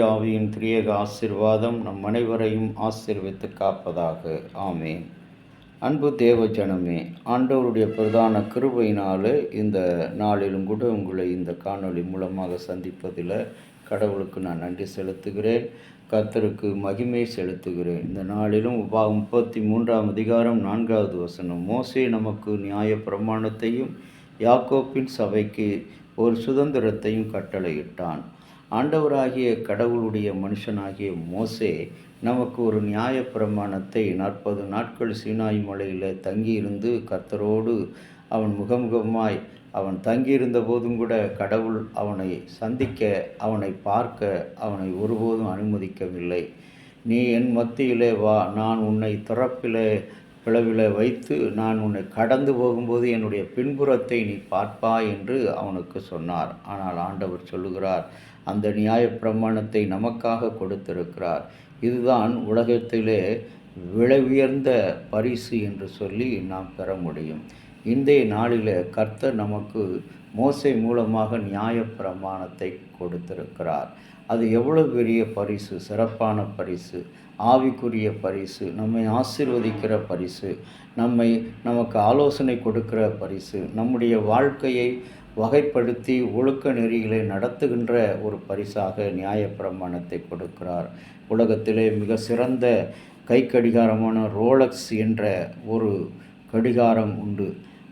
ஆவியின் திரியேக ஆசீர்வாதம் நம் அனைவரையும் ஆசீர்வித்து காப்பதாக. ஆமேன். அன்பு தேவ ஜனமே, ஆண்டவருடைய பிரதான கிருபையினாலே இந்த நாளிலும் கூட உங்களை இந்த காணொளி மூலமாக சந்திப்பதில் கடவுளுக்கு நான் நன்றி செலுத்துகிறேன். கர்த்தருக்கு மகிமை செலுத்துகிறேன். இந்த நாளிலும் 33ஆம் அதிகாரம் 4வது வசனம். மோசே நமக்கு நியாய பிரமாணத்தையும் யாக்கோப்பின் சபைக்கு ஒரு சுதந்திரத்தையும் கட்டளையிட்டான். ஆண்டவராகிய கடவுளுடைய மனுஷனாகிய மோசே நமக்கு ஒரு நியாய பிரமாணத்தை 40 நாட்கள் சீனாய் மலையில் தங்கியிருந்து கர்த்தரோடு அவன் முகமுகமாய் அவன் தங்கியிருந்த போதும் கூட கடவுள் அவனை சந்திக்க, அவனை பார்க்க அவனை ஒருபோதும் அனுமதிக்கவில்லை. நீ என் மத்தியிலே வா, நான் உன்னை பிளவில் வைத்து நான் உன்னை கடந்து போகும்போது என்னுடைய பின்புறத்தை நீ பார்ப்பாய் என்று அவனுக்கு சொன்னார். ஆனால் ஆண்டவர் சொல்லுகிறார், அந்த நியாய பிரமாணத்தை நமக்காக கொடுத்திருக்கிறார். இதுதான் உலகத்திலே விலை உயர்ந்த பரிசு என்று சொல்லி நாம் பெற முடியும். இன்றைய நாளில் கர்த்தர் நமக்கு மோசே மூலமாக நியாய பிரமாணத்தை கொடுத்திருக்கிறார். அது எவ்வளவு பெரிய பரிசு, சிறப்பான பரிசு, ஆவிக்குரிய பரிசு, நம்மை ஆசீர்வதிக்கிற பரிசு, நமக்கு ஆலோசனை கொடுக்கிற பரிசு, நம்முடைய வாழ்க்கையை வகைப்படுத்தி ஒழுக்க நெறிகளை நடத்துகின்ற ஒரு பரிசாக நியாயப்பிரமாணத்தை கொடுக்கிறார். உலகத்திலே மிக சிறந்த கைக்கடிகாரமான ரோலக்ஸ் என்ற ஒரு கடிகாரம் உண்டு.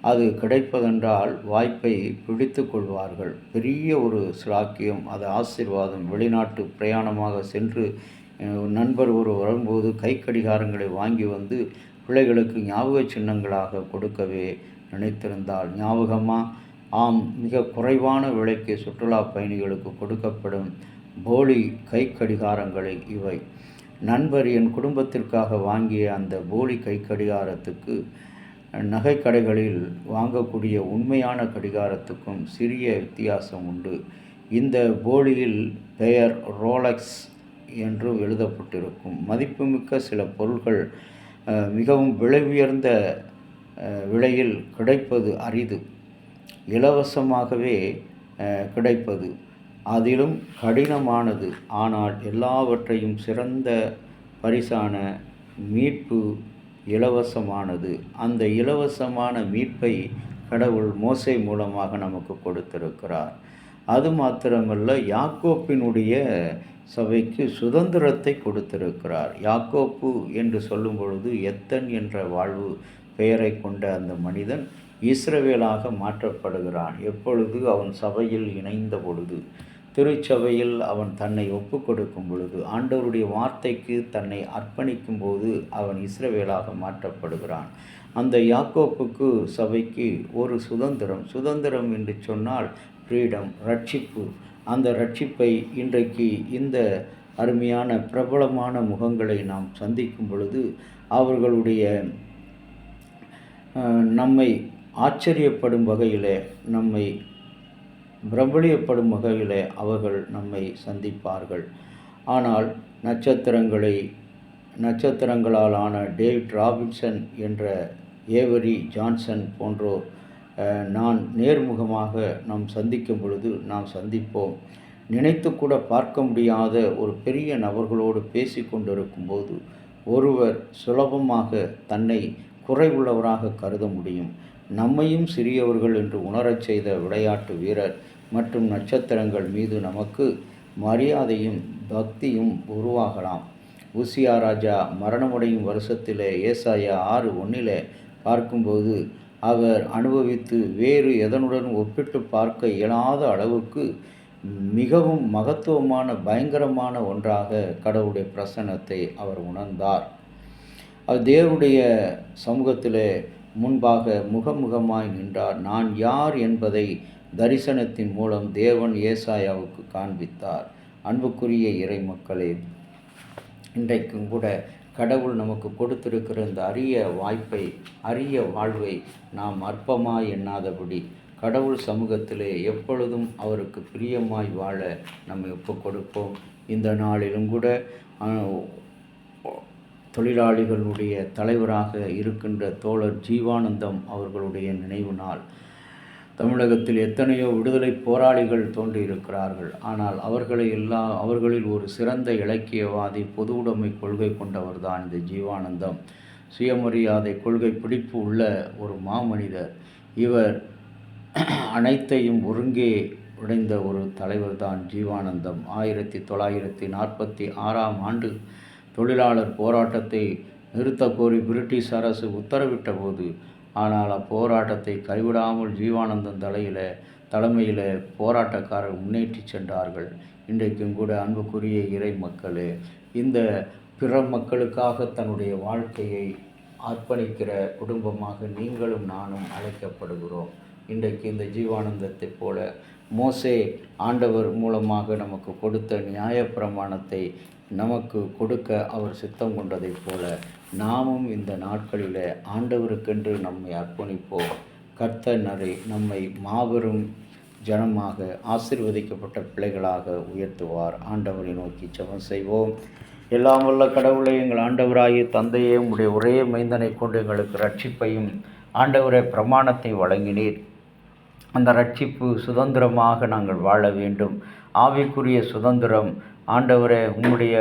அது கிடைப்பதென்றால் வாய்ப்பை பிடித்து கொள்வார்கள். பெரிய ஒரு சிலாக்கியம், அது ஆசீர்வாதம். வெளிநாட்டு பிரயாணமாக சென்று நண்பர் வரும்போது கைக்கடிகாரங்களை வாங்கி வந்து பிள்ளைகளுக்கு ஞாபக சின்னங்களாக கொடுக்கவே நினைத்திருந்தால் ஞாபகமாக ஆம், மிக குறைவான விலைக்கு சுற்றுலா பயணிகளுக்கு கொடுக்கப்படும் போலி கைக்கடிகாரங்களை இவை. நண்பர் என் குடும்பத்திற்காக வாங்கிய அந்த போலி கைக்கடிகாரத்துக்கு நகைக்கடைகளில் வாங்கக்கூடிய உண்மையான கடிகாரத்துக்கும் சிறிய வித்தியாசம் உண்டு. இந்த போலியில் பெயர் ரோலக்ஸ் என்று எழுதப்பட்டிருக்கும். மதிப்புமிக்க சில பொருட்கள் மிகவும் விலை உயர்ந்த விலையில் கிடைப்பது அரிது. இலவசமாகவே கிடைப்பது அதிலும் கடினமானது. ஆனால் எல்லாவற்றையும் சிறந்த பரிசான மீட்பு இலவசமானது. அந்த இலவசமான மீட்பை கடவுள் மோசே மூலமாக நமக்கு கொடுத்திருக்கிறார். அது மாத்திரமல்ல, யாக்கோப்பினுடைய சபைக்கு சுதந்திரத்தை கொடுத்திருக்கிறார். யாக்கோப்பு என்று சொல்லும் பொழுது எத்தன் என்ற வாழ்வு பெயரை கொண்ட அந்த மனிதன் இஸ்ரவேலாக மாற்றப்படுகிறான். எப்பொழுது அவன் சபையில் இணைந்த பொழுது, திருச்சபையில் அவன் தன்னை ஒப்பு கொடுக்கும் பொழுது, ஆண்டவருடைய வார்த்தைக்கு தன்னை அர்ப்பணிக்கும் போது அவன் இஸ்ரவேலாக மாற்றப்படுகிறான். அந்த யாக்கோப்புக்கு சபைக்கு ஒரு சுதந்திரம் என்று சொன்னால் ஃப்ரீடம், ரட்சிப்பு. அந்த ரட்சிப்பை இன்றைக்கு இந்த அருமையான பிரபலமான முகங்களை நாம் சந்திக்கும் பொழுது அவர்களுடைய நம்மை ஆச்சரியப்படும் வகையிலே, நம்மை பிரபலியப்படும் வகையிலே அவர்கள் நம்மை சந்திப்பார்கள். ஆனால் நட்சத்திரங்களாலான டேவிட் ராபின்சன் என்ற ஏவரி ஜான்சன் போன்றோர் நான் நேர்முகமாக நாம் சந்திக்கும் பொழுது நாம் சந்திப்போம். நினைத்து கூட பார்க்க முடியாத ஒரு பெரிய நபர்களோடு பேசி கொண்டிருக்கும் போது ஒருவர் சுலபமாக தன்னை குறைவுள்ளவராக கருத முடியும். நம்மையும் சிறியவர்கள் என்று உணரச் செய்த விளையாட்டு வீரர் மற்றும் நட்சத்திரங்கள் மீது நமக்கு மரியாதையும் பக்தியும் உருவாகலாம். உசியா ராஜா மரணமடையும் வருஷத்திலே ஏசாயா 6:1 பார்க்கும்போது அவர் அனுபவித்து வேறு எதனுடன் ஒப்பிட்டு பார்க்க இயலாத அளவுக்கு மிகவும் மகத்துவமான பயங்கரமான ஒன்றாக கடவுளுடைய பிரசன்னத்தை அவர் உணர்ந்தார். அது தேவனுடைய சமூகத்தில் முன்பாக முகமுகமாய் நின்றார். நான் யார் என்பதை தரிசனத்தின் மூலம் தேவன் ஏசாயாவுக்கு காண்பித்தார். அன்புக்குரிய இறை மக்களே, இன்றைக்கும் கூட கடவுள் நமக்கு கொடுத்திருக்கிற இந்த அரிய வாய்ப்பை, அரிய வாழ்வை நாம் அற்பமாய் எண்ணாதபடி கடவுள் சமூகத்திலே எப்பொழுதும் அவருக்கு பிரியமாய் வாழ நம்ம ஒப்பு கொடுப்போம். இந்த நாளிலும் கூட தொழிலாளிகளுடைய தலைவராக இருக்கின்ற தோழர் ஜீவானந்தம் அவர்களுடைய நினைவு நாள். தமிழகத்தில் எத்தனையோ விடுதலை போராளிகள் தோன்றியிருக்கிறார்கள். ஆனால் அவர்களில் ஒரு சிறந்த இலக்கியவாதி, பொது உடைமை கொள்கை கொண்டவர்தான் இந்த ஜீவானந்தம். சுயமரியாதை கொள்கை பிடிப்பு உள்ள ஒரு மாமனிதர். இவர் அனைத்தையும் ஒருங்கே உடைந்த ஒரு தலைவர்தான் ஜீவானந்தம். 1946ஆம் ஆண்டு தொழிலாளர் போராட்டத்தை நிறுத்தக் கோரி பிரிட்டிஷ் அரசு உத்தரவிட்ட போது, ஆனால் அப்போராட்டத்தை கைவிடாமல் ஜீவானந்தம் தலைமையில் போராட்டக்காரர்கள் முன்னேற்றி சென்றார்கள். இன்றைக்கும் கூட அன்புக்குரிய இறை மக்களே, இந்த பிற மக்களுக்காக தன்னுடைய வாழ்க்கையை அர்ப்பணிக்கிற குடும்பமாக நீங்களும் நானும் அழைக்கப்படுகிறோம். இன்றைக்கு இந்த ஜீவானந்தத்தை போல மோசே ஆண்டவர் மூலமாக நமக்கு கொடுத்த நியாயப்பிரமாணத்தை நமக்கு கொடுக்க அவர் சித்தம் கொண்டதைப் போல நாமும் இந்த நாட்களில் ஆண்டவருக்கென்று நம்மை அர்ப்பணிப்போம். கர்த்தர் நம்மை மாபெரும் ஜனமாக, ஆசீர்வதிக்கப்பட்ட பிள்ளைகளாக உயர்த்துவார். ஆண்டவரை நோக்கி ஜெபம் செய்வோம். எல்லாம் வல்ல கடவுளை, எங்கள் ஆண்டவராகிய தந்தையே, உம்முடைய ஒரே மைந்தனை கொண்டு எங்களுக்கு ரட்சிப்பையும் ஆண்டவரே பிரமாணத்தை வழங்கினீர். அந்த ரட்சிப்பு சுதந்திரமாக நாங்கள் வாழ வேண்டும். ஆவிக்குரிய சுதந்திரம் ஆண்டவரே, உம்முடைய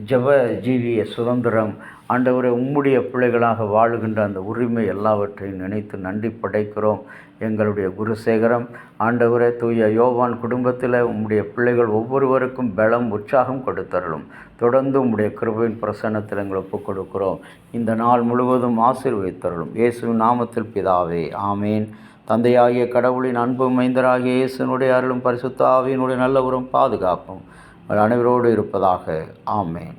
ஜெப ஜீவிய சுதந்திரம் ஆண்டவரே, உம்முடைய பிள்ளைகளாக வாழுகின்ற அந்த உரிமை எல்லாவற்றையும் நினைத்து நன்றி படைக்கிறோம். எங்களுடைய குருசேகரம் ஆண்டவரே, தூய யோவான் குடும்பத்தில் உம்முடைய பிள்ளைகள் ஒவ்வொருவருக்கும் பலம், உற்சாகம் கொடுத்தருளும். தொடர்ந்து உம்முடைய கிருபையின் பிரசன்னத்தில் எங்களை ஒப்புக் கொடுக்கிறோம். இந்த நாள் முழுவதும் ஆசீர்வதித்தருளும். இயேசுவின் நாமத்தில் பிதாவே, ஆமேன். தந்தையாகிய கடவுளின் அன்பு, மைந்தராகிய இயேசுனுடைய அருளும் பரிசுத்த ஆவியினுடைய நல்ல உரம் பாதுகாப்பும் அனைவரோடு இருப்பதாக. ஆமேன்.